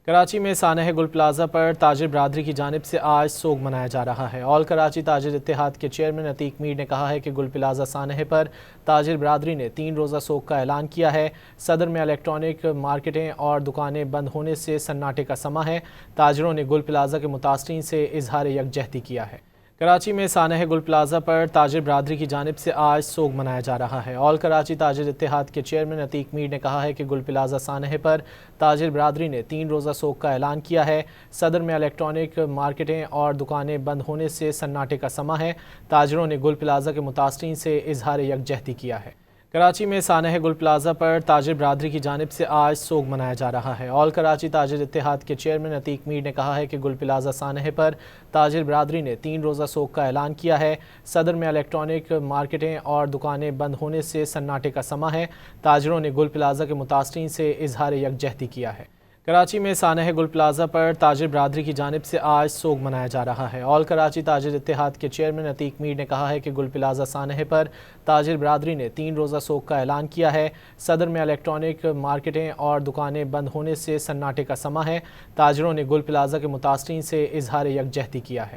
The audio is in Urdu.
کراچی میں سانحہ گل پلازا پر تاجر برادری کی جانب سے آج سوگ منایا جا رہا ہے۔ آل کراچی تاجر اتحاد کے چیئرمین عتیق میر نے کہا ہے کہ گل پلازا سانحہ پر تاجر برادری نے 3 روزہ سوگ کا اعلان کیا ہے۔ صدر میں الیکٹرانک مارکیٹیں اور دکانیں بند ہونے سے سناٹے کا سما ہے۔ تاجروں نے گل پلازا کے متاثرین سے اظہار یکجہتی کیا ہے۔ کراچی میں سانحہ گل پلازا پر تاجر برادری کی جانب سے آج سوگ منایا جا رہا ہے۔ آل کراچی تاجر اتحاد کے چیئرمین عتیق میر نے کہا ہے کہ گل پلازا سانحہ پر تاجر برادری نے 3 روزہ سوگ کا اعلان کیا ہے۔ صدر میں الیکٹرانک مارکیٹیں اور دکانیں بند ہونے سے سناٹے کا سما ہے۔ تاجروں نے گل پلازا کے متاثرین سے اظہار یکجہتی کیا ہے۔ کراچی میں سانحہ گل پلازا پر تاجر برادری کی جانب سے آج سوگ منایا جا رہا ہے۔ آل کراچی تاجر اتحاد کے چیئرمین عتیق میر نے کہا ہے کہ گل پلازا سانحہ پر تاجر برادری نے 3 روزہ سوگ کا اعلان کیا ہے۔ صدر میں الیکٹرانک مارکیٹیں اور دکانیں بند ہونے سے سناٹے کا سما ہے۔ تاجروں نے گل پلازا کے متاثرین سے اظہار یکجہتی کیا ہے۔ کراچی میں سانحہ گل پلازا پر تاجر برادری کی جانب سے آج سوگ منایا جا رہا ہے۔ آل کراچی تاجر اتحاد کے چیئرمین عتیق میر نے کہا ہے کہ گل پلازا سانحہ پر تاجر برادری نے 3 روزہ سوگ کا اعلان کیا ہے۔ صدر میں الیکٹرانک مارکیٹیں اور دکانیں بند ہونے سے سناٹے کا سما ہے۔ تاجروں نے گل پلازا کے متاثرین سے اظہار یکجہتی کیا ہے۔